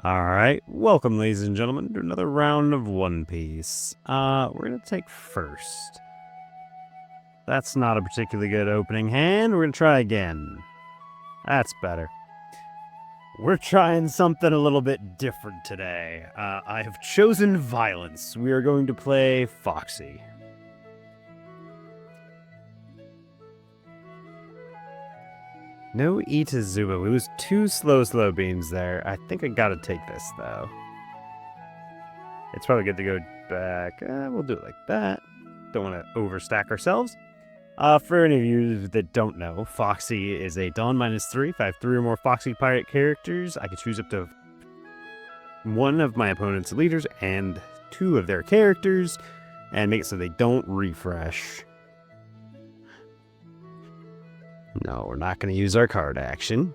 Alright, welcome ladies and gentlemen to another round of One Piece. We're gonna take first. That's not a particularly good opening hand. We're gonna try again. That's better. We're trying something a little bit different today. I have chosen violence. We are going to play Foxy. No Itazuma. We lose two slow beams there. I think I gotta take this, though. It's probably good to go back. We'll do it like that. Don't want to overstack ourselves. For any of you that don't know, Foxy is a Dawn -3. If I have 3 or more Foxy pirate characters, I can choose up to one of my opponent's leaders and 2 of their characters and make it so they don't refresh. No, we're not going to use our card action.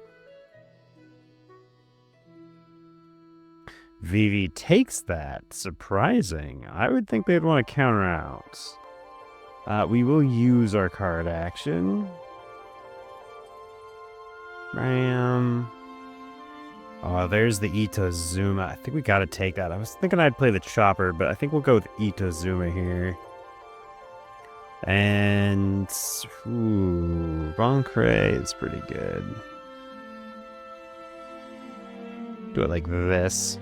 Vivi takes that. Surprising. I would think they'd want to counter out. We will use our card action. Bam. Oh, there's the Itazuma. I think we got to take that. I was thinking I'd play the Chopper, but I think we'll go with Itazuma here. And Boncray is pretty good. Do it like this.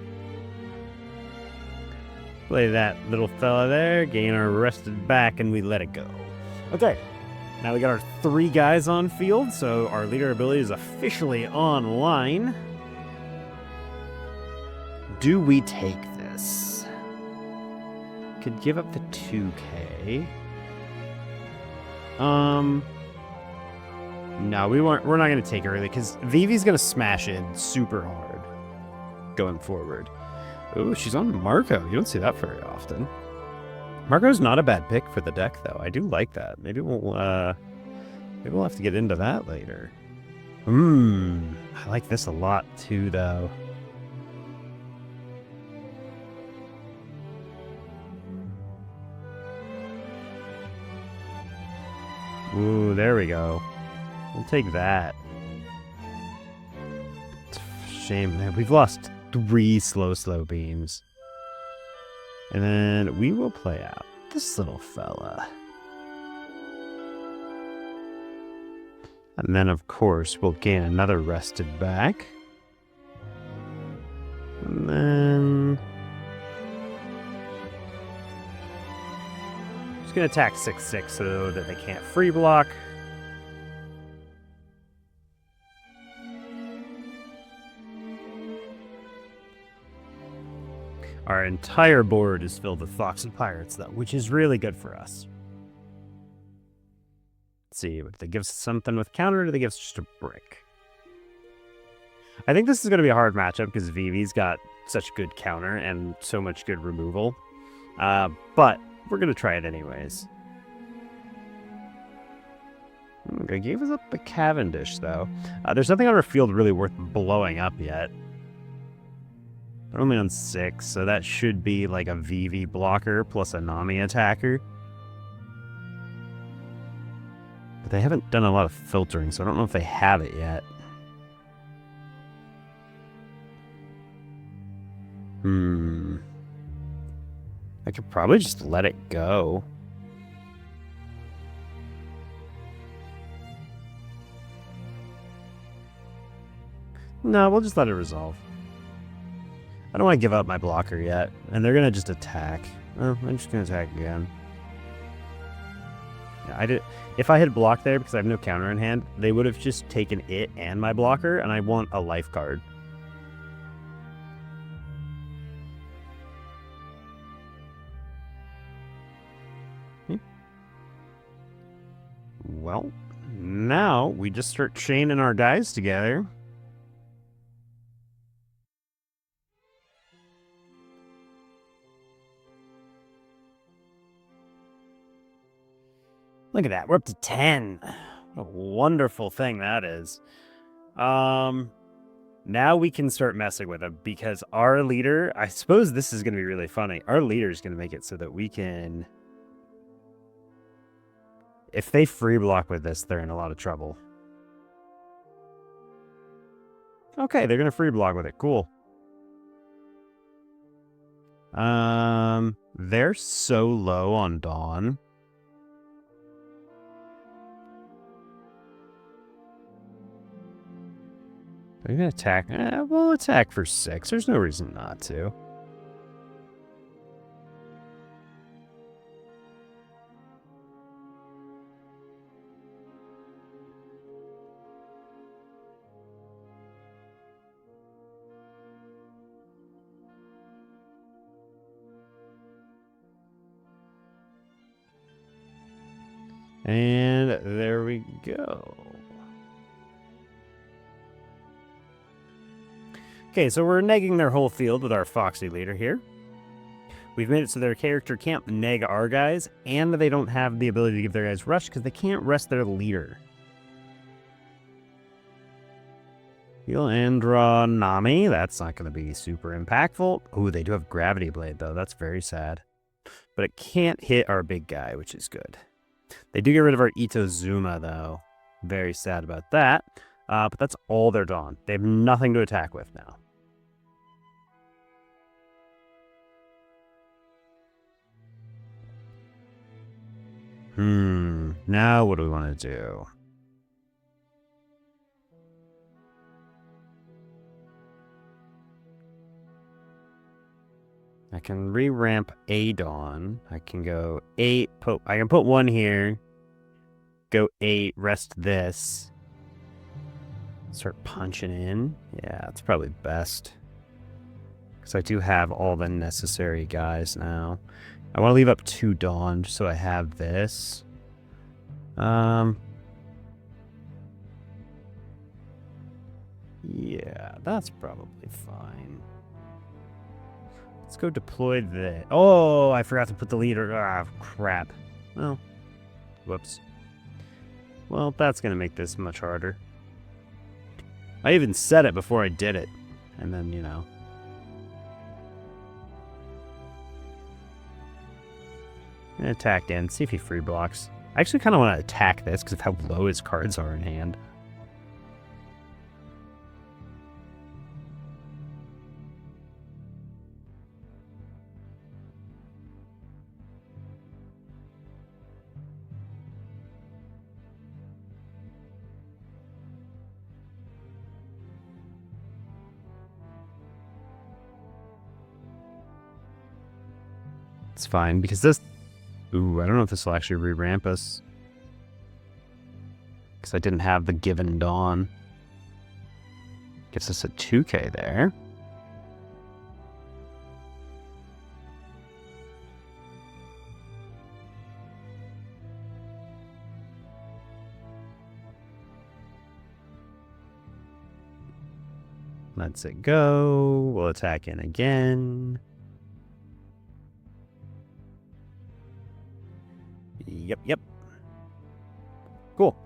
Play that little fella there, gain our rested back, and we let it go. Okay, now we got our 3 guys on field, so our leader ability is officially online. Do we take this? Could give up the 2K. No, we're not going to take it early because Vivi's going to smash in super hard going forward. Ooh, she's on Marco. You don't see that very often. Marco's not a bad pick for the deck, though. I do like that. Maybe we'll have to get into that later. I like this a lot too, though. Ooh, there we go. We'll take that. It's a shame, man. We've lost 3 slow beams. And then we will play out this little fella. And then, of course, we'll gain another rested back. And then just going to attack 6/6 so that they can't free block. Our entire board is filled with Foxy Pirates, though, which is really good for us. Let's see, if they give us something with counter, or do they give us just a brick? I think this is going to be a hard matchup because Vivi's got such good counter and so much good removal. But we're going to try it anyways. They gave us up a Cavendish, though. There's nothing on our field really worth blowing up yet. They're only on 6, so that should be like a Vivi blocker plus a Nami attacker. But they haven't done a lot of filtering, so I don't know if they have it yet. I could probably just let it go. No, we'll just let it resolve. I don't want to give up my blocker yet, and they're going to just attack. Oh, I'm just going to attack again. Yeah, if I had blocked there because I have no counter in hand, they would have just taken it and my blocker, and I want a life card. Well, now we just start chaining our guys together. Look at that. We're up to 10. What a wonderful thing that is. Now we can start messing with them because our leader, I suppose this is going to be really funny. Our leader is going to make it so that we can... If they free block with this, they're in a lot of trouble. Okay, they're going to free block with it. Cool. They're so low on Dawn. Are you gonna attack? We'll attack for 6. There's no reason not to. And there we go. Okay, so we're negging their whole field with our Foxy leader here. We've made it so their character can't neg our guys, and they don't have the ability to give their guys rush because they can't rest their leader. Heal and draw Nami. That's not going to be super impactful. Ooh, they do have Gravity Blade, though. That's very sad. But it can't hit our big guy, which is good. They do get rid of our Itozuma, though. Very sad about that. But that's all they're done. They have nothing to attack with now. Now what do we want to do? I can re-ramp a Dawn. I can go 8. I can put 1 here. Go 8. Rest this. Start punching in. Yeah, that's probably best. Because I do have all the necessary guys now. I want to leave up 2 Dawn just so I have this. Yeah, that's probably fine. Let's go deploy the... Oh, I forgot to put the leader. Ah, crap. Well, whoops. Well, that's going to make this much harder. I even said it before I did it. And then, you know. Attack in. See if he free blocks. I actually kind of want to attack this because of how low his cards are in hand. It's fine because this... Ooh, I don't know if this will actually re-ramp us. Because I didn't have the given Dawn. Gets us a 2k there. Let's it go. We'll attack in again. Yep. Cool.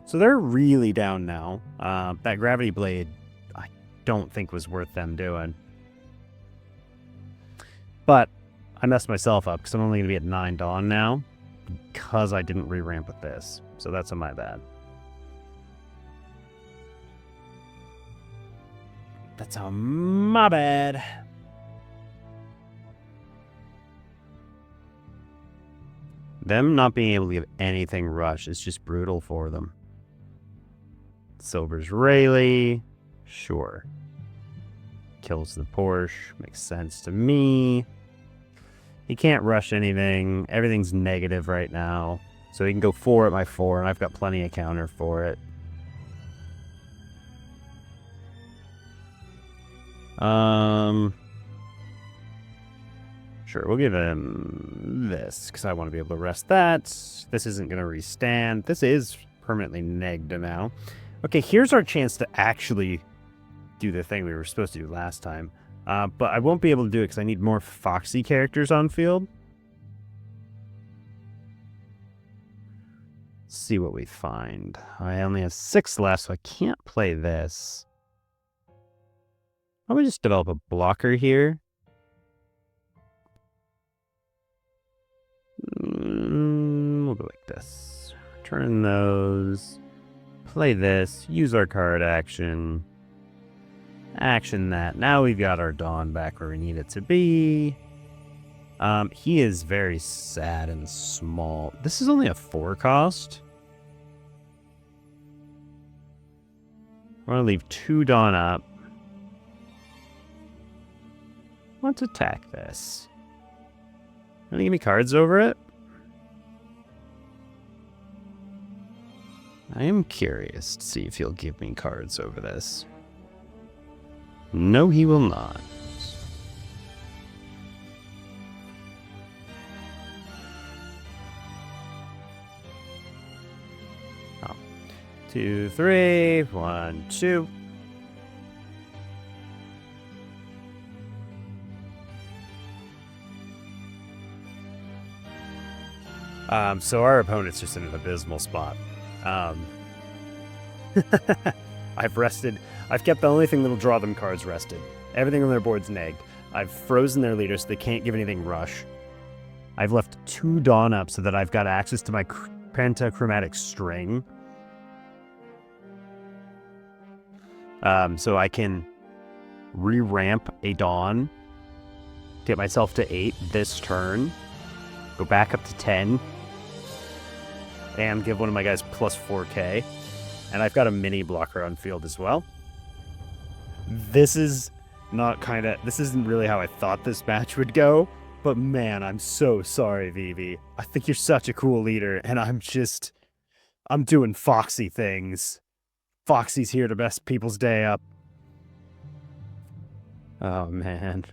So they're really down now. That Gravity Blade, I don't think was worth them doing. But I messed myself up because I'm only going to be at 9 Dawn now because I didn't re-ramp with this. So that's on my bad. That's on my bad. Them not being able to give anything rush is just brutal for them. Silver's Rayleigh. Sure. Kills the Porsche. Makes sense to me. He can't rush anything. Everything's negative right now. So he can go 4 at my 4, and I've got plenty of counter for it. Sure, we'll give him this, because I want to be able to rest that. This isn't going to restand. This is permanently negged now. Okay, here's our chance to actually do the thing we were supposed to do last time. But I won't be able to do it because I need more Foxy characters on field. Let's see what we find. I only have 6 left, so I can't play this. Why don't we just develop a blocker here? We'll go like this. Return those. Play this. Use our card action. Action that. Now we've got our Dawn back where we need it to be. He is very sad and small. This is only a 4 cost. I want to leave 2 Dawn up. Let's attack this. Want to give me cards over it? I am curious to see if he'll give me cards over this. No, he will not. Oh. 2, 3, 1, 2. So our opponent's just in an abysmal spot. I've rested. I've kept the only thing that'll draw them cards rested. Everything on their board's negged. I've frozen their leader so they can't give anything rush. I've left 2 Dawn up so that I've got access to my pentachromatic string. So I can re-ramp a Dawn, get myself to 8 this turn, go back up to 10, and give one of my guys plus 4k. And I've got a mini blocker on field as well. This is not this isn't really how I thought this match would go, but man, I'm so sorry, Vivi. I think you're such a cool leader, and I'm doing Foxy things. Foxy's here to mess people's day up. Oh, man.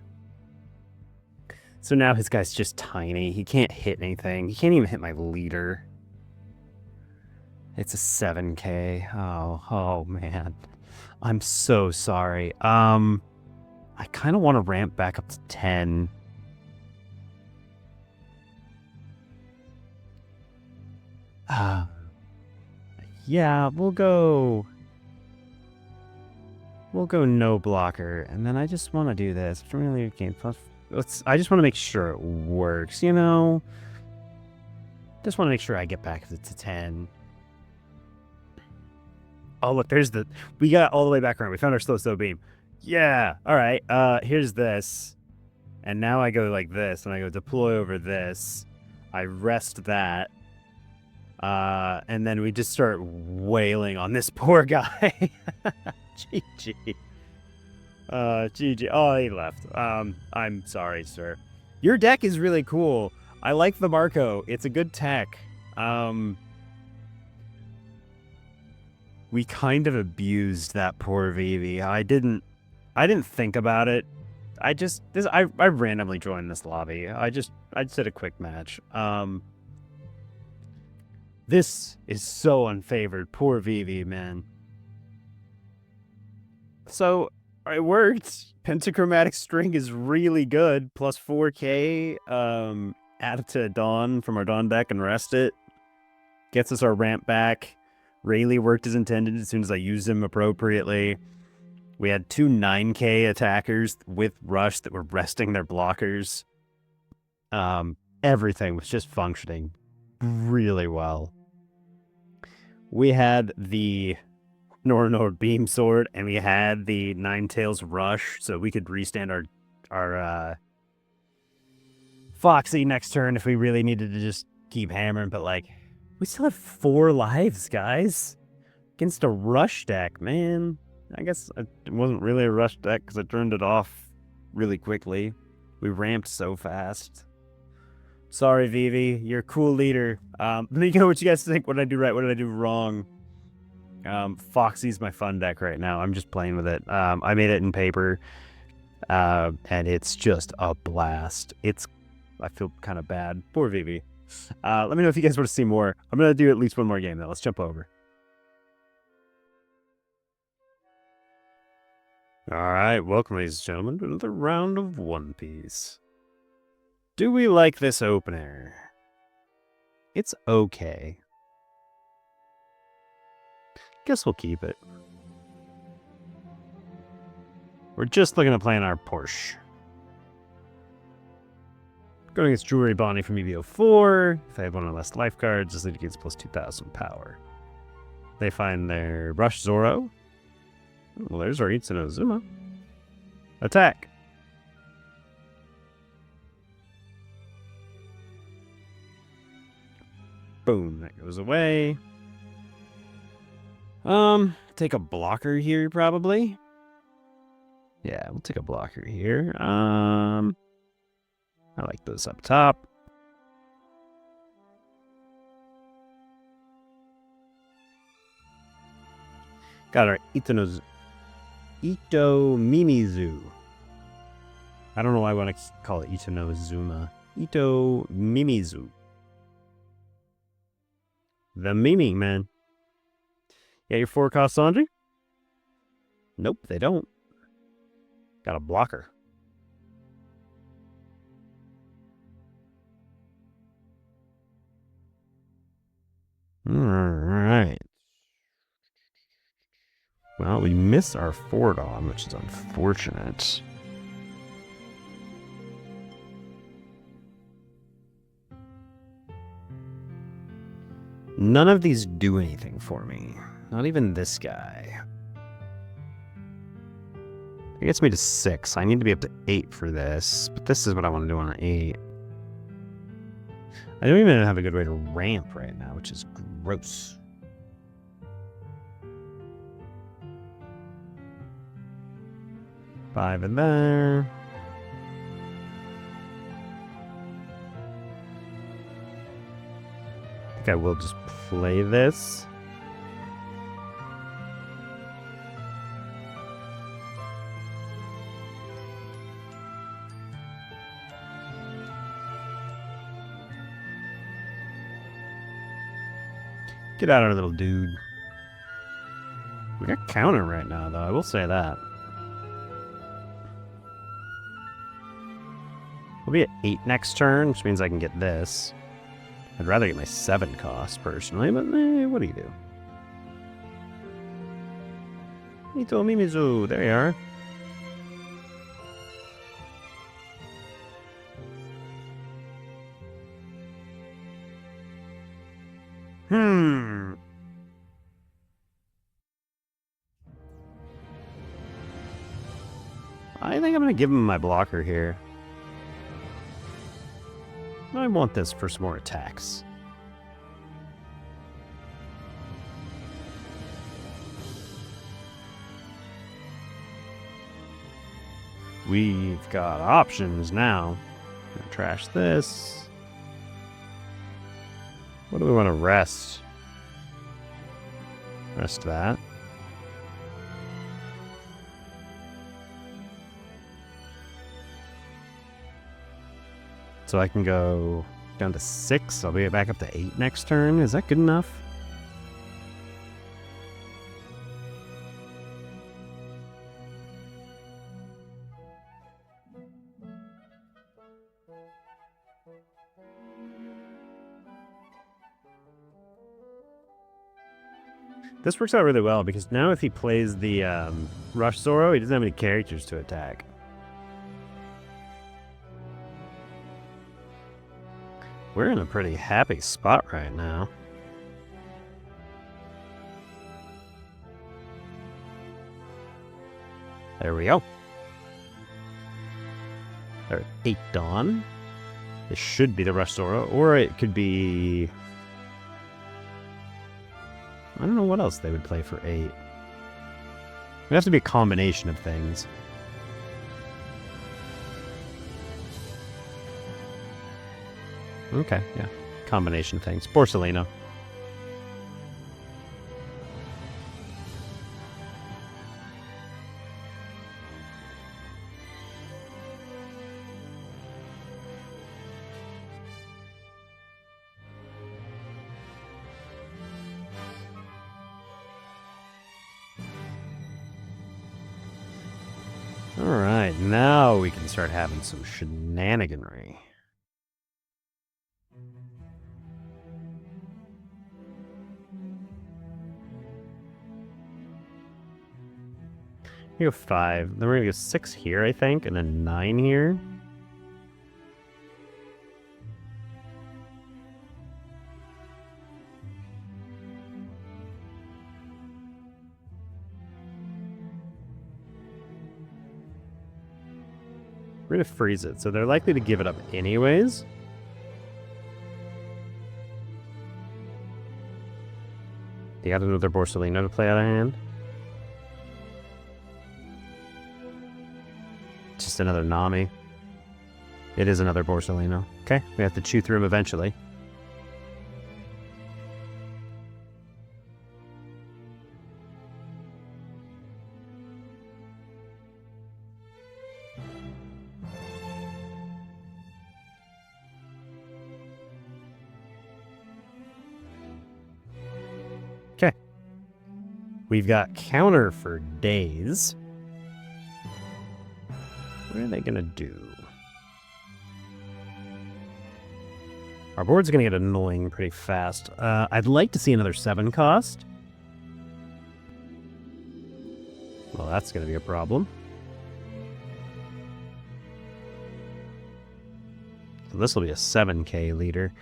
So now his guy's just tiny. He can't hit anything. He can't even hit my leader. It's a 7k. Oh man. I'm so sorry. I kind of want to ramp back up to 10. Yeah, we'll go no blocker, and then I just want to do this. I just want to make sure it works, you know? Just want to make sure I get back to 10. Oh, look, we got all the way back around. We found our slow beam. Yeah, all right. Here's this. And now I go like this, and I go deploy over this. I rest that. And then we just start wailing on this poor guy. GG. GG. Oh, he left. I'm sorry, sir. Your deck is really cool. I like the Marco. It's a good tech. We kind of abused that poor Vivi. I didn't think about it. I randomly joined this lobby. I just did a quick match. This is so unfavored. Poor Vivi, man. So it worked. Pentachromatic string is really good. Plus 4k. Add it to Dawn from our Dawn deck and rest it. Gets us our ramp back. Rayleigh worked as intended as soon as I used him appropriately. We had 2 9k attackers with rush that were resting their blockers. Everything was just functioning really well. We had the Nor Beam Sword, and we had the Ninetales Rush, so we could restand our Foxy next turn if we really needed to just keep hammering, but like, we still have 4 lives, guys. Against a rush deck, man. I guess it wasn't really a rush deck because I turned it off really quickly. We ramped so fast. Sorry, Vivi. You're a cool leader. Let me know what you guys think. What did I do right? What did I do wrong? Foxy's my fun deck right now. I'm just playing with it. I made it in paper. And it's just a blast. I feel kind of bad. Poor Vivi. Let me know if you guys want to see more. I'm going to do at least one more game, though. Let's jump over. All right. Welcome, ladies and gentlemen, to another round of One Piece. Do we like this opener? It's okay. Guess we'll keep it. We're just looking at playing our Porsche. Going against Jewelry Bonney from EBO4. If I have one or less life cards, this lead gains plus 2,000 power. They find their Rush Zoro. Well, there's our Itsuno Zuma. Attack. Boom, that goes away. Take a blocker here, probably. Yeah, we'll take a blocker here. I like those up top. Got our Ito Mimizu. I don't know why I want to call it Ito no Zuma. Ito Mimizu. The Mimi, man. Yeah, your 4 cost Sanji? Nope, they don't. Got a blocker. Alright. Well, we missed our Fordon, which is unfortunate. None of these do anything for me. Not even this guy. It gets me to 6. I need to be up to 8 for this, but this is what I want to do on an 8. I don't even have a good way to ramp right now, which is gross. Five in there. I think I will just play this. Get out of there, little dude. We got counter right now, though. I will say that. We'll be at 8 next turn, which means I can get this. I'd rather get my 7 cost, personally, but what do you do? Ito Mimizu, there you are. I think I'm going to give him my blocker here. I want this for some more attacks. We've got options now. I'm going to trash this. What do we want to rest? Rest that. So I can go down to 6. I'll be back up to 8 next turn. Is that good enough? This works out really well because now if he plays the Rush Zoro, he doesn't have any characters to attack. We're in a pretty happy spot right now. There we go. There, 8 Dawn. This should be the Rush Zoro, or it could be... I don't know what else they would play for 8. It'd have to be a combination of things. Okay, yeah. Combination things. Porcelino. Alright, now we can start having some shenaniganry. We go 5. Then we're gonna go 6 here, I think, and then 9 here. We're gonna freeze it, so they're likely to give it up anyways. You got another Borsalino to play out of hand? Just another Nami. It is another Borsalino. Okay, we have to chew through him eventually. Okay. We've got counter for days. What are they going to do? Our board's going to get annoying pretty fast. I'd like to see another 7 cost. Well, that's going to be a problem. So this will be a 7k leader.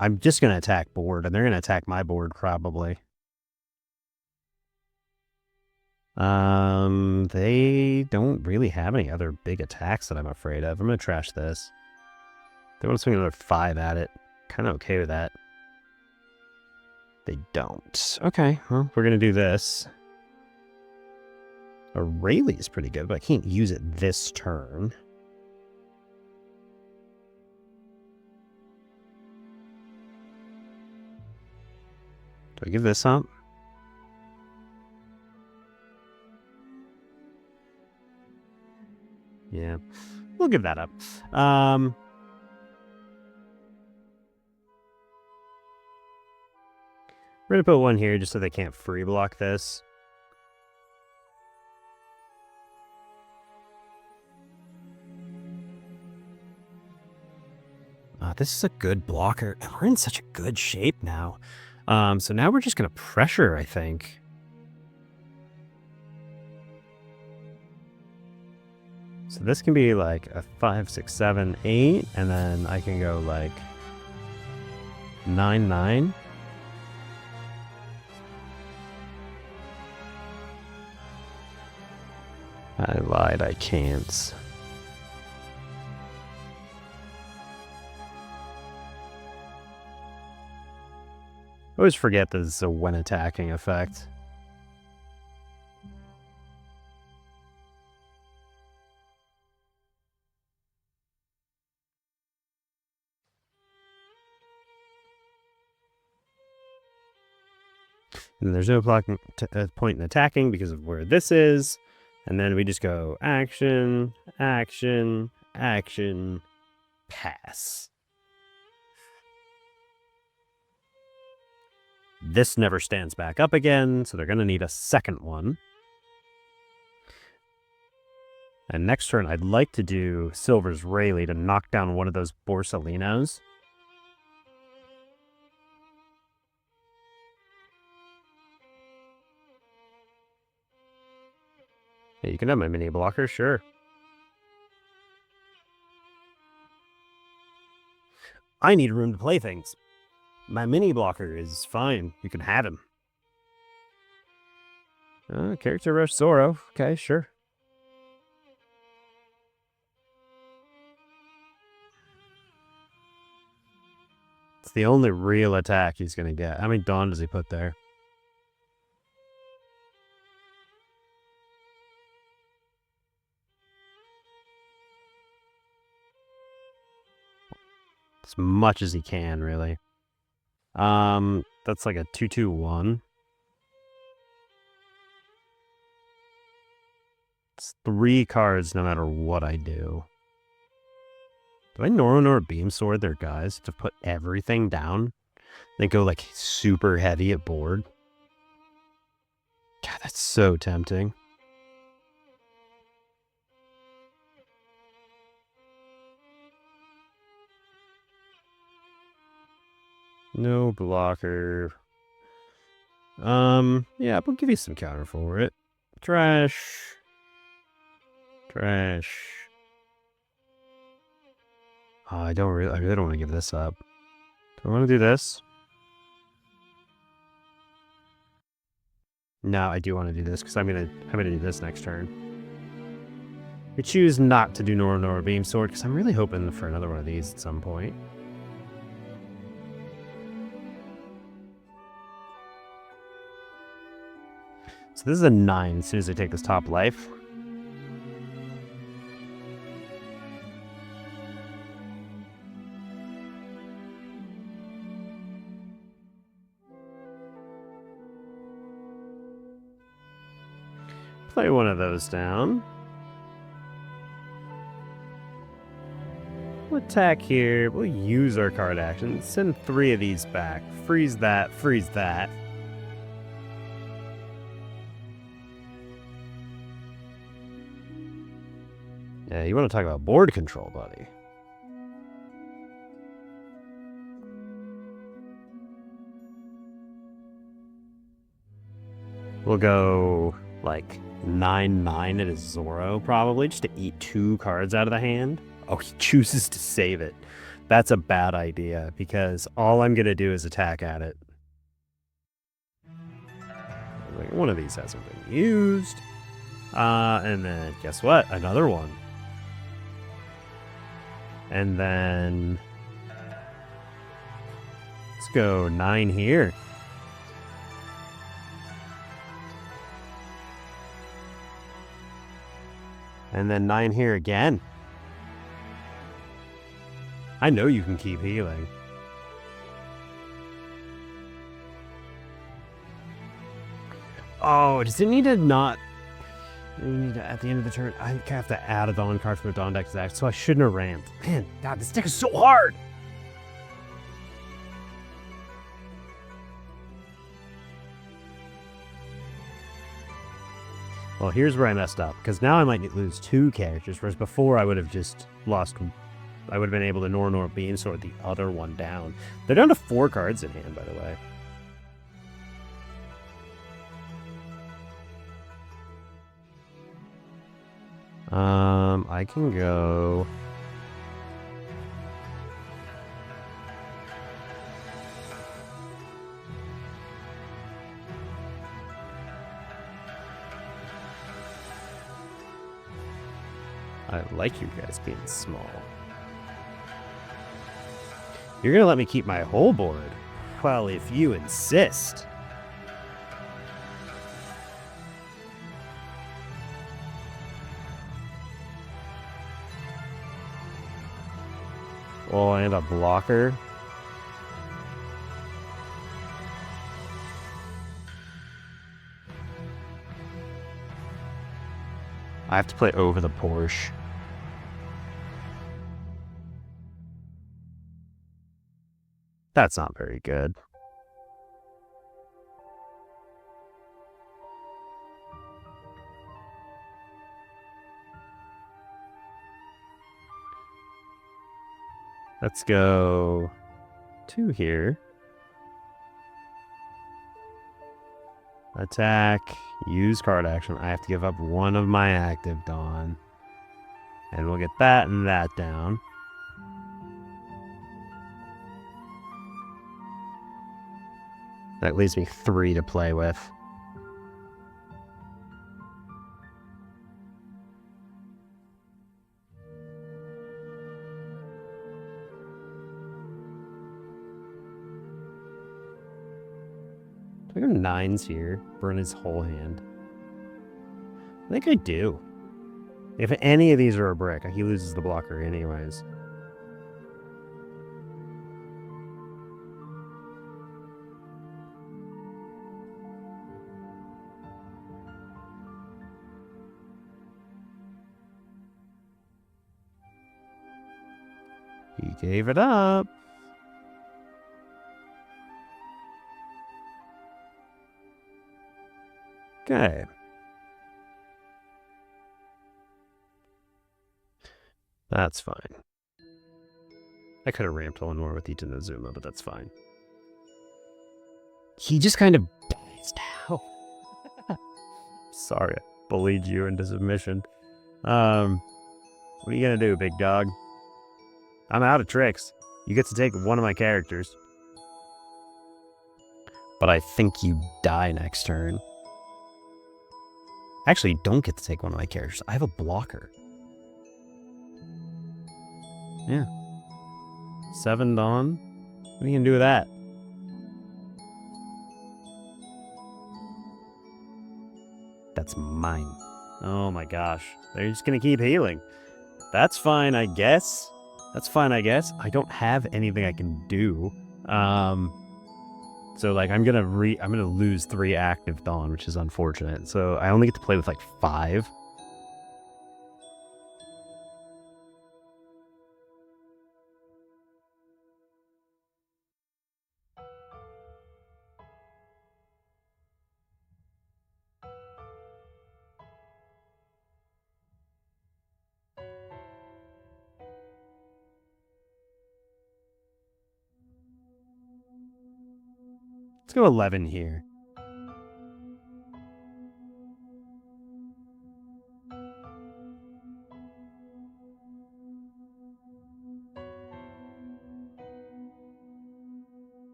I'm just going to attack board, and they're going to attack my board probably. They don't really have any other big attacks that I'm afraid of. I'm going to trash this. They want to swing another 5 at it. Kind of okay with that. They don't. Okay, well, we're going to do this. A Rayleigh is pretty good, but I can't use it this turn. Do I give this up? Yeah, we'll give that up. We're going to put one here just so they can't free block this. This is a good blocker. We're in such a good shape now. So now we're just going to pressure, I think. So this can be like a 5, 6, 7, 8, and then I can go like 9, 9. I lied, I can't. I always forget that it's a when attacking effect. And there's no point in attacking because of where this is. And then we just go action, action, action, pass. This never stands back up again, so they're going to need a second one. And next turn, I'd like to do Silver's Rayleigh to knock down one of those Borsalinos. Hey, you can have my mini blocker, sure. I need room to play things. My mini blocker is fine. You can have him. Character Rush Zoro. Okay, sure. It's the only real attack he's going to get. How many Dawn does he put there? As much as he can, really. That's like a 2/2/1. It's 3 cards no matter what I do. Do I Nor Beam Sword their guys to put everything down? Then go like super heavy at board? God, that's so tempting. No blocker. Yeah, we'll give you some counter for it. Trash. Trash. Oh, I really don't want to give this up. Do I want to do this? No, I do want to do this because I'm gonna do this next turn. We choose not to do Nor Beam Sword because I'm really hoping for another one of these at some point. So this is a 9 as soon as I take this top life. Play one of those down. We'll attack here. We'll use our card action. Send 3 of these back. Freeze that. Freeze that. Yeah, you want to talk about board control, buddy. We'll go like 9/9 at his Zorro, probably, just to eat 2 cards out of the hand. Oh, he chooses to save it. That's a bad idea, because all I'm going to do is attack at it. Like, one of these hasn't been used. And then, guess what? Another one. And then... let's go 9 here. And then 9 here again. I know you can keep healing. Oh, does it need to not... you need to, at the end of the turn, I have to add a Dawn card from a Dawn deck to that, so I shouldn't have ramped. Man, God, this deck is so hard! Well, here's where I messed up, because now I might lose 2 characters, whereas before I would have just lost... I would have been able to Nor Beam Sword the other one down. They're down to 4 cards in hand, by the way. I can go... I like you guys being small. You're gonna let me keep my whole board? Well, if you insist. Oh, and a blocker. I have to play over the Porsche. That's not very good. Let's go 2 here. Attack. Use card action. I have to give up 1 of my active Dawn. And we'll get that and that down. That leaves me 3 to play with. Do I go 9s here? Burn his whole hand. I think I do. If any of these are a brick, he loses the blocker anyways. He gave it up. Okay. That's fine. I could have ramped one more with Ita Zuma, but that's fine. He just kind of dies now. Sorry, I bullied you into submission. What are you gonna do, big dog? I'm out of tricks. You get to take one of my characters. But I think you die next turn. Actually, you don't get to take one of my characters. I have a blocker. Yeah. 7 Dawn. What are you gonna do with that? That's mine. Oh my gosh. They're just going to keep healing. That's fine, I guess. I don't have anything I can do. So like I'm gonna lose 3 active Dawn, which is unfortunate. So I only get to play with like 5. Let's go 11 here.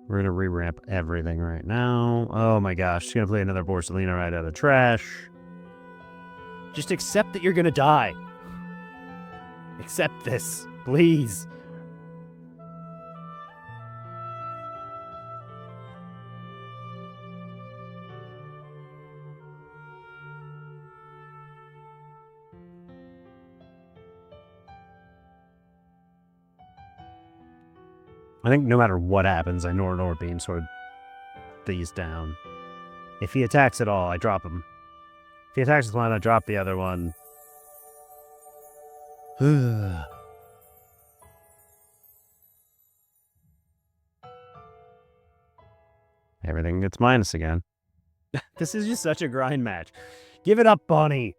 We're going to re-ramp everything right now. Oh my gosh, she's going to play another Borsalino right out of trash. Just accept that you're going to die. Accept this, please. I think no matter what happens, I Nor Beam Sword these down. If he attacks at all, I drop him. If he attacks with one, I drop the other one. Everything gets minus again. This is just such a grind match. Give it up, Bonney.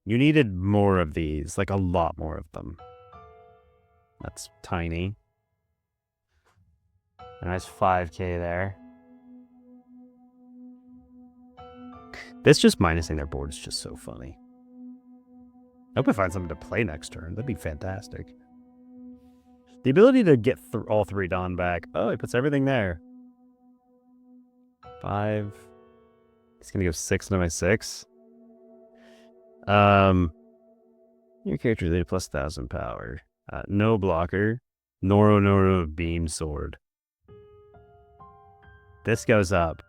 You needed more of these, like a lot more of them. That's tiny. A nice 5k there. This just minusing their board is just so funny. I hope I find something to play next turn. That'd be fantastic. The ability to get all 3 Dawn back. Oh, he puts everything there. 5. He's going to go 6 into my 6. Your character is plus 1,000 power. No blocker. Noro Beam Sword. This goes up.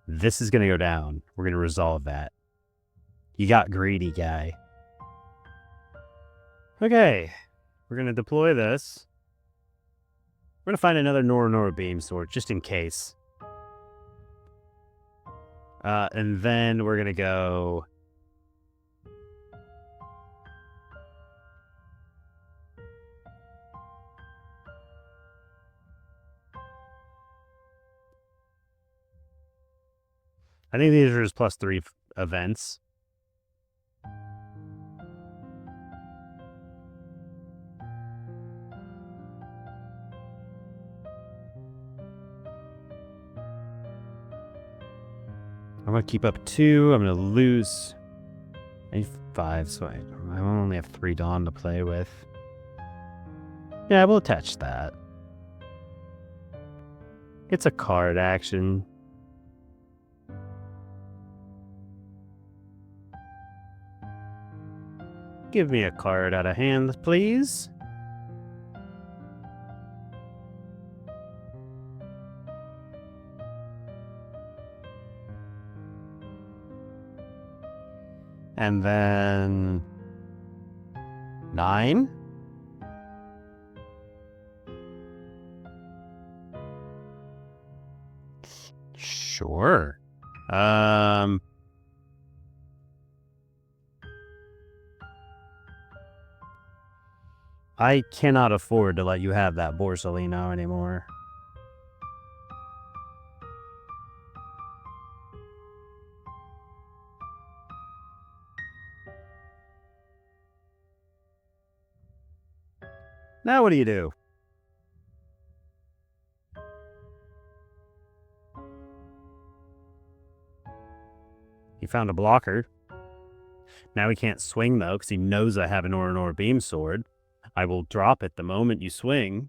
This is going to go down. We're going to resolve that. You got greedy, guy. Okay. We're going to deploy this. We're going to find another Noro Beam Sword, just in case. And then we're going to go... I think these are just +3 events. I'm going to keep up 2. I'm going to lose 5, so I only have 3 Dawn to play with. Yeah, we'll attach that. It's a card action. Give me a card out of hand, please. And then 9. Sure. I cannot afford to let you have that Borsalino anymore. Now what do you do? He found a blocker. Now he can't swing, though, because he knows I have an Noro Beam Sword. I will drop it the moment you swing.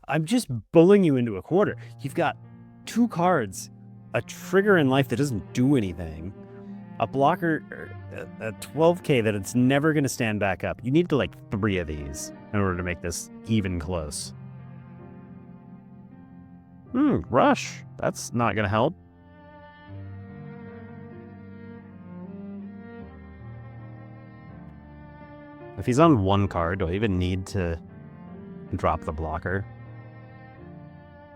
I'm just bullying you into a quarter. You've got 2 cards, a trigger in life that doesn't do anything, a blocker, a 12k that it's never going to stand back up. You need to like 3 of these in order to make this even close. Rush. That's not gonna help. If he's on one card, do I even need to drop the blocker?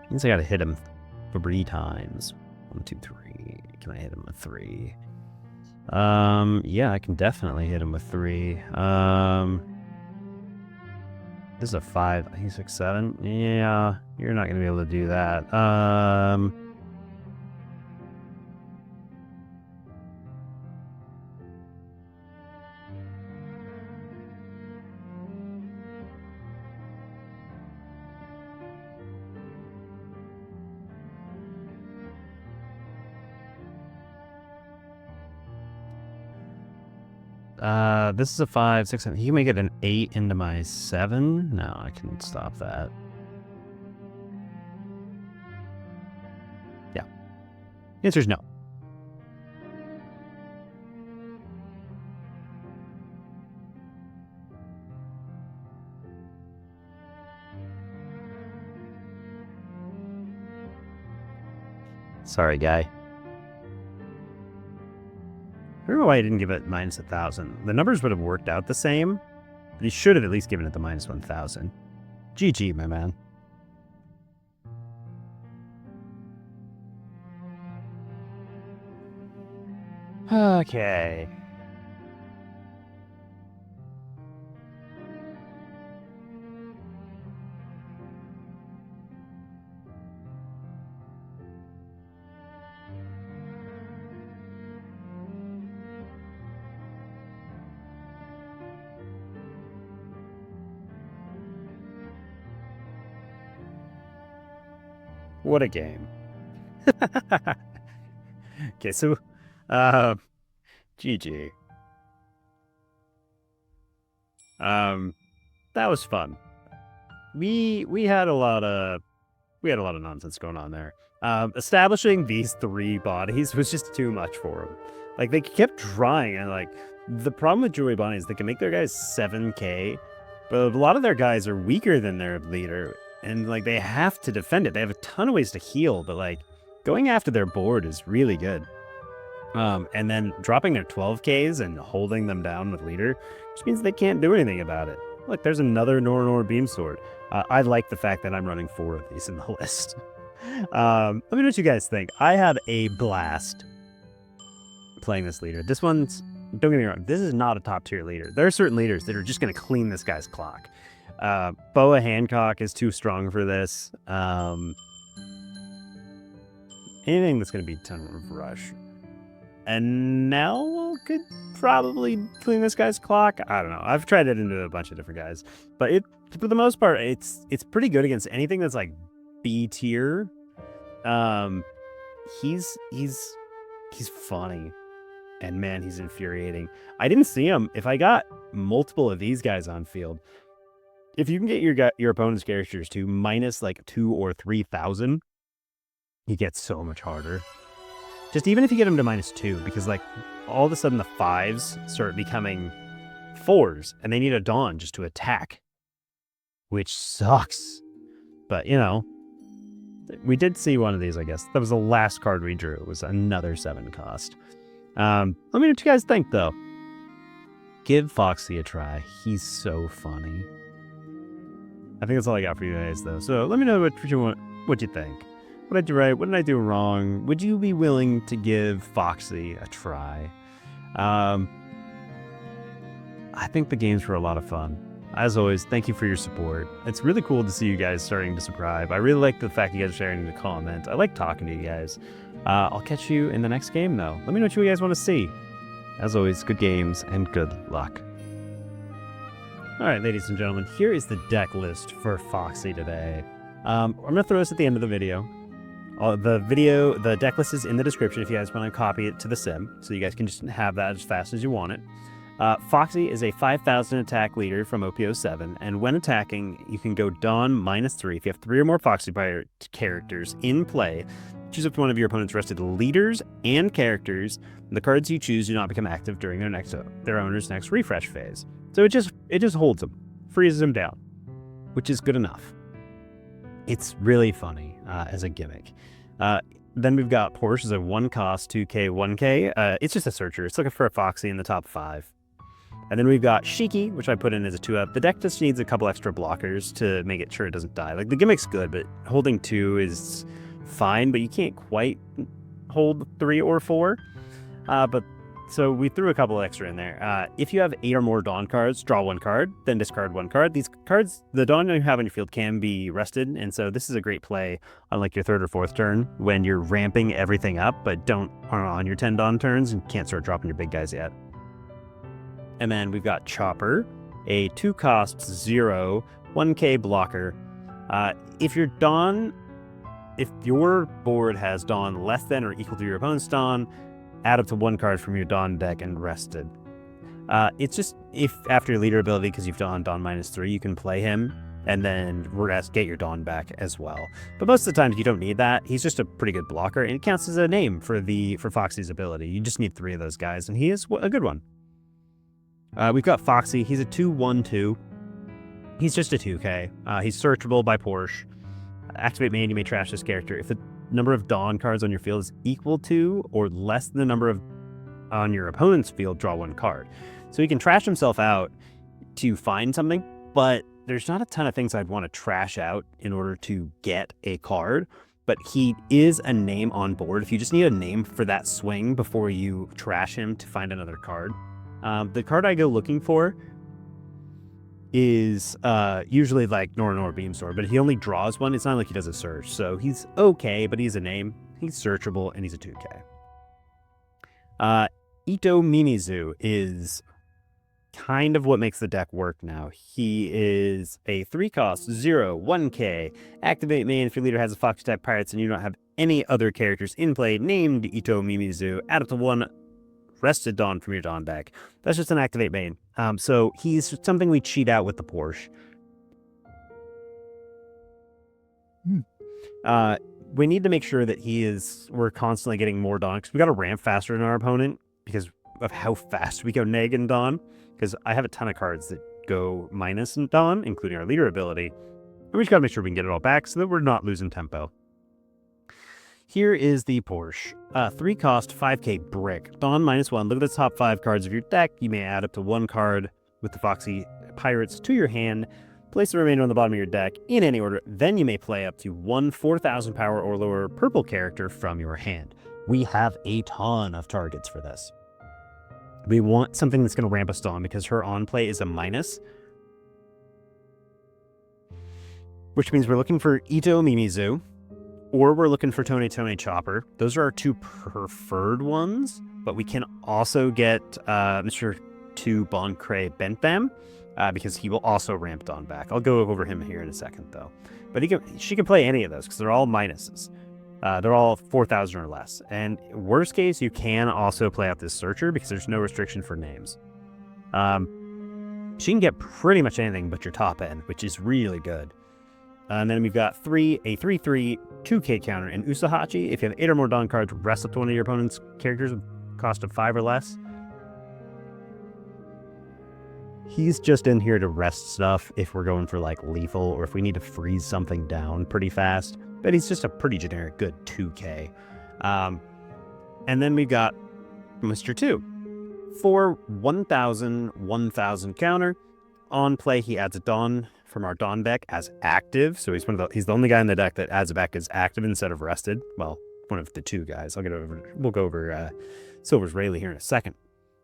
Means I gotta hit him 3 times. 1, 2, 3. Can I hit him with 3? Yeah, I can definitely hit him with 3. This is a 5. I think 6, 7. Yeah, you're not gonna be able to do that. This is a 5, 6, 7. You can make it an 8 into my 7? No, I can stop that. Yeah. The answer is no. Sorry, guy. I don't know why I didn't give it minus 1,000. The numbers would have worked out the same, but he should have at least given it the minus 1,000. GG, my man. Okay. What a game. Okay, so GG. That was fun. We had a lot of nonsense going on there. Establishing these 3 bodies was just too much for them. Like, they kept trying, and like, the problem with Joey Bonney is they can make their guys 7k, but a lot of their guys are weaker than their leader, and like, they have to defend it. They have a ton of ways to heal, but like, going after their board is really good. And then dropping their 12Ks and holding them down with leader, which means they can't do anything about it. Look, there's another Nor Beam Sword. I like the fact that I'm running 4 of these in the list. Let me know what you guys think. I had a blast playing this leader. This one's, don't get me wrong, this is not a top tier leader. There are certain leaders that are just going to clean this guy's clock. Boa Hancock is too strong for this. Anything that's going to be 10 of rush. And Nell could probably clean this guy's clock. I don't know. I've tried it into a bunch of different guys, but for the most part, it's pretty good against anything that's like B tier. He's funny, and man, he's infuriating. I didn't see him. If I got multiple of these guys on field, if you can get your opponent's characters to minus like 2,000 or 3,000, he gets so much harder. Just even if you get them to -2, because like all of a sudden the 5s start becoming 4s, and they need a Dawn just to attack, which sucks. But you know, we did see one of these. I guess that was the last card we drew. It was another 7 cost. Let me know what you guys think though. Give Foxy a try. He's so funny. I think that's all I got for you guys though. So let me know what you think. What did I do right? What did I do wrong? Would you be willing to give Foxy a try? I think the games were a lot of fun. As always, thank you for your support. It's really cool to see you guys starting to subscribe. I really like the fact you guys are sharing in the comments. I like talking to you guys. I'll catch you in the next game, though. Let me know what you guys want to see. As always, good games and good luck. All right, ladies and gentlemen, here is the deck list for Foxy today. I'm going to throw this at the end of the video. The deck list is in the description if you guys want to copy it to the sim, so you guys can just have that as fast as you want it. Foxy is a 5,000 attack leader from OP07, and when attacking, you can go Dawn -3. If you have 3 or more Foxy characters in play, choose up to one of your opponent's rested leaders and characters. And the cards you choose do not become active during their owner's next refresh phase. So it just holds them, freezes them down, which is good enough. It's really funny as a gimmick. Then we've got Porsche as a 1-cost 2k 1k. It's just a searcher. It's looking for a Foxy in the top 5. And then we've got Shiki, which I put in as a 2-up. The deck just needs a couple extra blockers to make it sure it doesn't die. Like, the gimmick's good, but holding 2 is fine, but you can't quite hold 3 or 4. So we threw a couple extra in there. If you have 8 or more Dawn cards, draw 1 card, then discard 1 card. These cards, the Dawn you have on your field can be rested, and so this is a great play on like your 3rd or 4th turn when you're ramping everything up, but don't on your 10 Dawn turns and can't start dropping your big guys yet. And then we've got Chopper, a 2-cost 0, 1k blocker. If your board has Dawn less than or equal to your opponent's Dawn, add up to 1 card from your Dawn deck and rested. It's just if after your leader ability, because you've done Dawn -3, you can play him and then get your Dawn back as well. But most of the times you don't need that. He's just a pretty good blocker, and it counts as a name for Foxy's ability. You just need 3 of those guys, and he is a good one. We've got Foxy. He's a 2/1/2. He's just a 2k. He's searchable by Porsche. Activate main, you may trash this character. If the number of Dawn cards on your field is equal to or less than the number of on your opponent's field, draw 1 card. So he can trash himself out to find something, but there's not a ton of things I'd want to trash out in order to get a card. But he is a name on board. If you just need a name for that swing before you trash him to find another card. The card I go looking for is usually like Nor Beamsword, but he only draws 1. It's not like he does a search, so he's okay, but he's a name. He's searchable, and he's a 2k. Ito Mimizu is kind of what makes the deck work now. He is a 3-cost 0, 1k. Activate main if your leader has a Foxy type pirates and you don't have any other characters in play named Ito Mimizu. Add up to 1 rested Dawn from your Dawn deck. That's just an activate main. So he's something we cheat out with the Porsche. We need to make sure that we're constantly getting more Dawn, because we got to ramp faster than our opponent because of how fast we go neg and Dawn. Because I have a ton of cards that go minus in Dawn, including our leader ability. And we just got to make sure we can get it all back so that we're not losing tempo. Here is the Porsche. 3-cost 5k brick. Dawn -1. Look at the top 5 cards of your deck. You may add up to 1 card with the Foxy Pirates to your hand. Place the remainder on the bottom of your deck in any order. Then you may play up to 1 4,000 power or lower purple character from your hand. We have a ton of targets for this. We want something that's going to ramp us Dawn because her on play is a minus. Which means we're looking for Ito Mimizu. Or we're looking for Tone Chopper. Those are our 2 preferred ones, but we can also get Mr. 2 Boncray Bentham, because he will also ramp Dawn back. I'll go over him here in a second, though. But she can play any of those, because they're all minuses. They're all 4,000 or less. And worst case, you can also play out this Searcher, because there's no restriction for names. She can get pretty much anything but your top end, which is really good. And then we've got a 3/3 2k counter in Usahachi. If you have 8 or more Dawn cards, rest up to one of your opponent's characters with cost of 5 or less. He's just in here to rest stuff if we're going for like lethal or if we need to freeze something down pretty fast. But he's just a pretty generic good 2k. And then we've got Mr. 2. For 1,000 counter. On play, he adds a Dawn from our Dawn deck as active. So he's the only guy in the deck that adds it back as active instead of rested. Well, one of the 2 guys. We'll go over Silver's Rayleigh here in a second.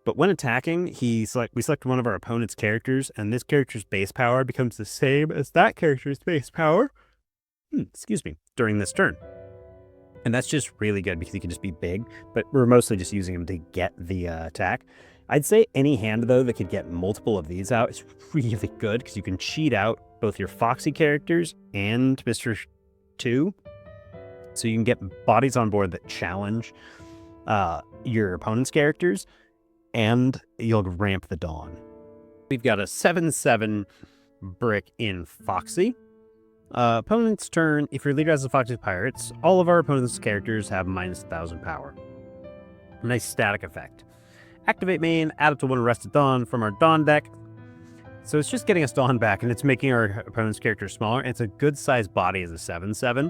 But when attacking, we select one of our opponent's characters, and this character's base power becomes the same as that character's base power. During this turn. And that's just really good because he can just be big, but we're mostly just using him to get the attack. I'd say any hand, though, that could get multiple of these out is really good because you can cheat out both your Foxy characters and Mr. 2. So you can get bodies on board that challenge your opponent's characters, and you'll ramp the Dawn. We've got a 7/7 brick in Foxy. Opponent's turn. If your leader has the Foxy Pirates, all of our opponent's characters have -1,000 power. Nice static effect. Activate main, add up to 1 Rested Dawn from our Dawn deck. So it's just getting us Dawn back, and it's making our opponent's character smaller, and it's a good-sized body as a 7/7,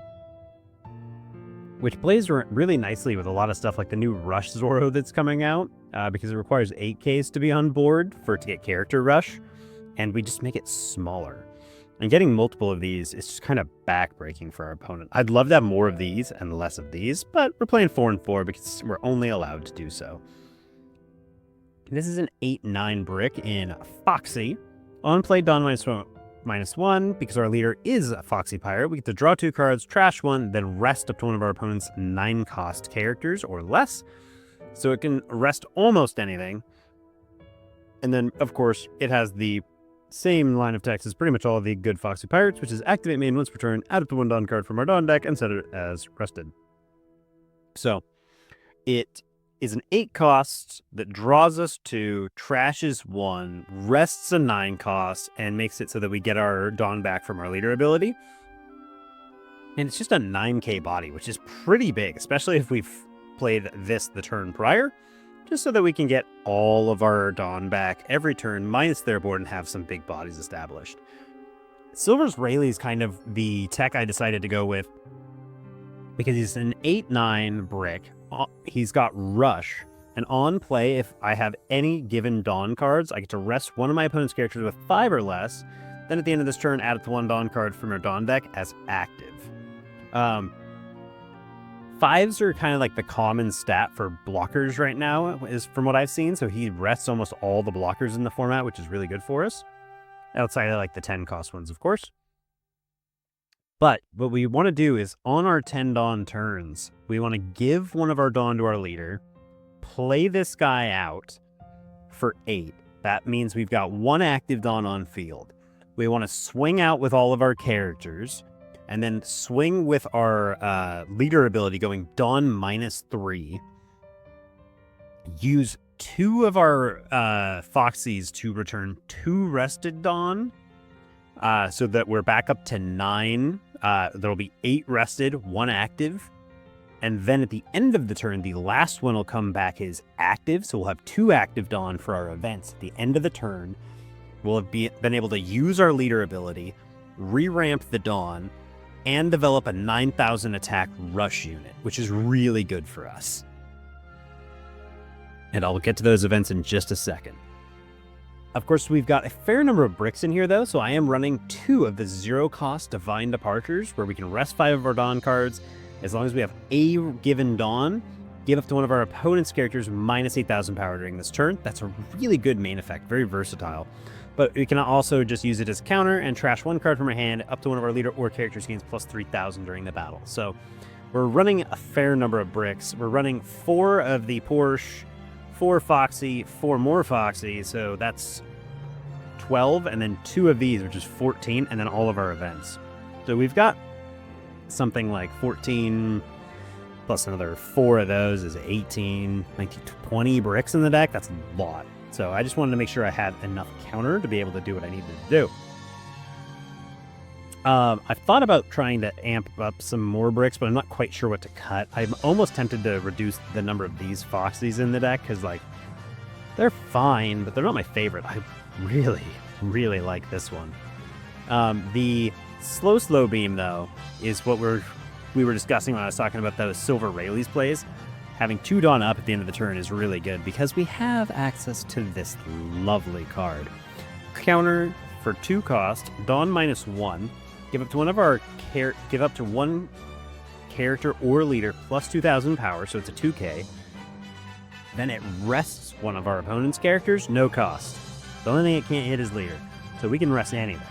which plays really nicely with a lot of stuff like the new Rush Zoro that's coming out, because it requires 8Ks to be on board for it to get character Rush, and we just make it smaller. And getting multiple of these is just kind of back-breaking for our opponent. I'd love to have more of these and less of these, but we're playing 4 and 4 because we're only allowed to do so. This is an 8/9 brick in Foxy. On play, Dawn -1 because our leader is a Foxy Pirate. We get to draw 2 cards, trash 1, then rest up to one of our opponent's 9-cost characters or less. So it can rest almost anything. And then, of course, it has the same line of text as pretty much all of the good Foxy Pirates, which is activate main once per turn, add up to 1 Dawn card from our Dawn deck, and set it as rested. So it is an 8-cost that draws us 2, trashes 1, rests a 9-cost, and makes it so that we get our Dawn back from our leader ability. And it's just a 9k body, which is pretty big, especially if we've played this the turn prior, just so that we can get all of our Dawn back every turn, minus their board, and have some big bodies established. Silver's Rayleigh is kind of the tech I decided to go with, because he's an 8/9 brick. He's got Rush, and on play, if I have any given Dawn cards, I get to rest one of my opponent's characters with 5 or less. Then at the end of this turn, add up to 1 Dawn card from your Dawn deck as active. 5s are kind of like the common stat for blockers right now, is from what I've seen. So he rests almost all the blockers in the format, which is really good for us. Outside of like the 10-cost ones, of course. But what we want to do is, on our 10 Dawn turns, we want to give one of our Dawn to our leader, play this guy out for 8. That means we've got 1 active Dawn on field. We want to swing out with all of our characters, and then swing with our leader ability going Dawn -3. Use 2 of our Foxies to return 2 rested Dawn, so that we're back up to 9. There'll be 8 rested, 1 active. And then at the end of the turn, the last one will come back as active. So we'll have 2 active Dawn for our events. At the end of the turn, we'll have been able to use our leader ability, re-ramp the Dawn, and develop a 9,000 attack rush unit, which is really good for us. And I'll get to those events in just a second. Of course, we've got a fair number of bricks in here, though, so I am running 2 of the 0-cost Divine Departures, where we can rest 5 of our Dawn cards. As long as we have a given Dawn, give up to one of our opponent's characters -8,000 power during this turn. That's a really good main effect, very versatile. But we can also just use it as counter and trash 1 card from our hand up to one of our leader or characters gains +3,000 during the battle. So we're running a fair number of bricks. We're running 4 of the Porsche, 4 Foxy, 4 more Foxy, so that's 12, and then 2 of these, which is 14, and then all of our events. So we've got something like 14, plus another 4 of those is 18, 19, 20 bricks in the deck. That's a lot. So I just wanted to make sure I had enough counter to be able to do what I needed to do. I've thought about trying to amp up some more bricks, but I'm not quite sure what to cut. I'm almost tempted to reduce the number of these Foxies in the deck, because, like, they're fine, but they're not my favorite. I really, really like this one. The slow beam, though, is what we were discussing when I was talking about those Silver Rayleigh's plays. Having 2 Dawn up at the end of the turn is really good, because we have access to this lovely card. Counter for 2 cost, Dawn -1. Give up to one character or leader plus 2,000 power, so it's a 2k. Then it rests one of our opponent's characters, no cost. The only thing it can't hit is leader, so we can rest anything.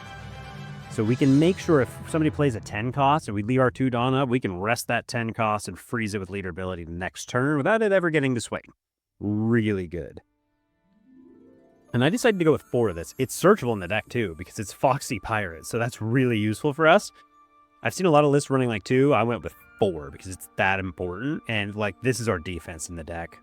So we can make sure if somebody plays a 10 cost and we leave our 2 Dawn up, we can rest that 10 cost and freeze it with leader ability the next turn without it ever getting to swing. Really good. And I decided to go with 4 of this. It's searchable in the deck, too, because it's Foxy Pirate, so that's really useful for us. I've seen a lot of lists running like 2. I went with 4 because it's that important, and, like, this is our defense in the deck.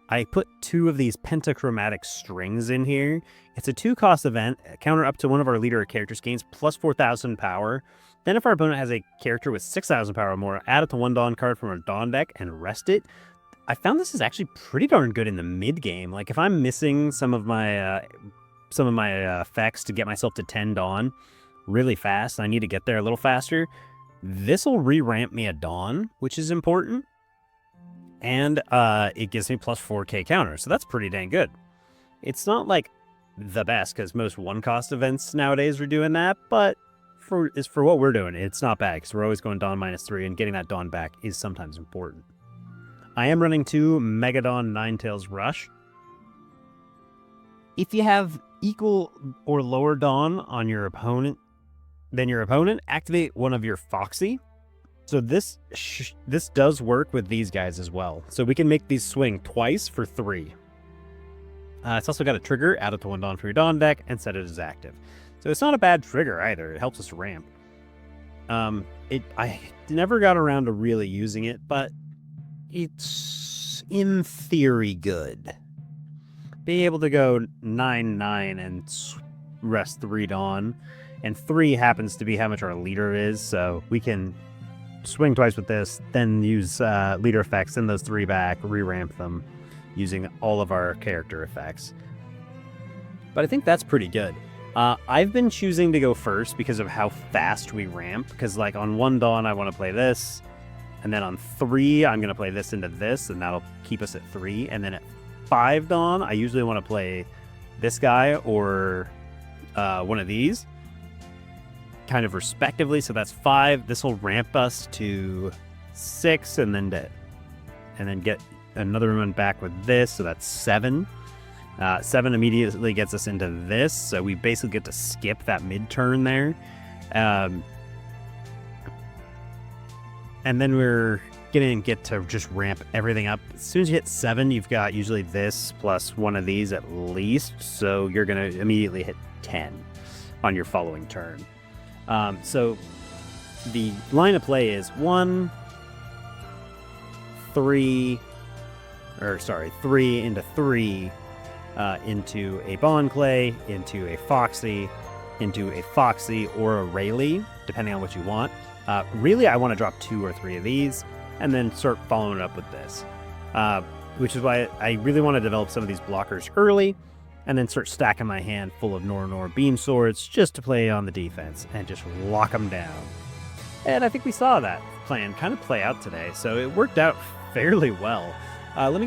I put 2 of these Pentachromatic Strings in here. It's a 2-cost event. Counter up to one of our leader characters gains plus 4,000 power. Then if our opponent has a character with 6,000 power or more, add it to 1 Dawn card from our Dawn deck and rest it. I found this is actually pretty darn good in the mid-game. Like, if I'm missing some of my some of my effects to get myself to 10 Dawn really fast. I need to get there a little faster. This will re-ramp me a Dawn, which is important. And it gives me plus 4k counter, so that's pretty dang good. It's not like the best, because most one-cost events nowadays are doing that, but for what we're doing, it's not bad, because we're always going Dawn -3, and getting that Dawn back is sometimes important. I am running 2 Megadon Ninetales Rush. If you have equal or lower Dawn on your opponent than your opponent, activate one of your Foxy. So this does work with these guys as well. So we can make these swing twice for 3. It's also got a trigger, add it to 1 Dawn for your Dawn deck, and set it as active. So it's not a bad trigger either. It helps us ramp. I never got around to really using it, but it's in theory good. Being able to go 9/9 and rest 3 Dawn, and 3 happens to be how much our leader is, so we can swing twice with this, then use leader effects, send those 3 back, re-ramp them using all of our character effects. But I think that's pretty good. I've been choosing to go first because of how fast we ramp, because like on 1 Dawn I want to play this, and then on 3 I'm going to play this into this, and that'll keep us at 3, and then at 5 Dawn I usually want to play this guy or one of these, kind of respectively. So that's 5. This will ramp us to 6, and then get another one back with this, so that's 7. 7 immediately gets us into this, so we basically get to skip that mid-turn there. And then we're gonna get to just ramp everything up. As soon as you hit 7, you've got usually this plus one of these at least, so you're gonna immediately hit 10 on your following turn. So the line of play is 3 into 3, into a Bond clay, into a Foxy, or a Rayleigh, depending on what you want. Really, I want to drop 2 or 3 of these, and then start following it up with this. Which is why I really want to develop some of these blockers early, and then start stacking my hand full of Nor Beam Swords just to play on the defense and just lock them down. And I think we saw that plan kind of play out today, so it worked out fairly well. Let me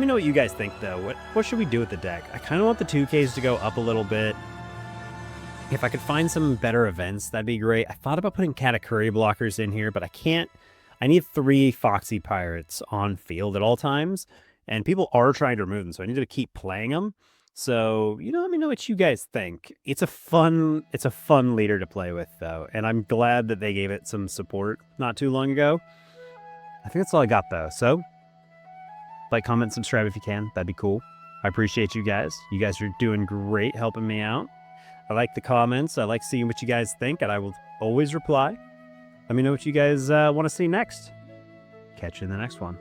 know what you guys think, though. What should we do with the deck? I kind of want the 2Ks to go up a little bit. If I could find some better events, that'd be great. I thought about putting Katakuri blockers in here, but I can't. I need 3 Foxy Pirates on field at all times, and people are trying to remove them, so I need to keep playing them. So, let me know what you guys think. It's a fun leader to play with, though, and I'm glad that they gave it some support not too long ago. I think that's all I got, though. So, like, comment, subscribe if you can. That'd be cool. I appreciate you guys. You guys are doing great helping me out. I like the comments. I like seeing what you guys think, and I will always reply. Let me know what you guys want to see next. Catch you in the next one.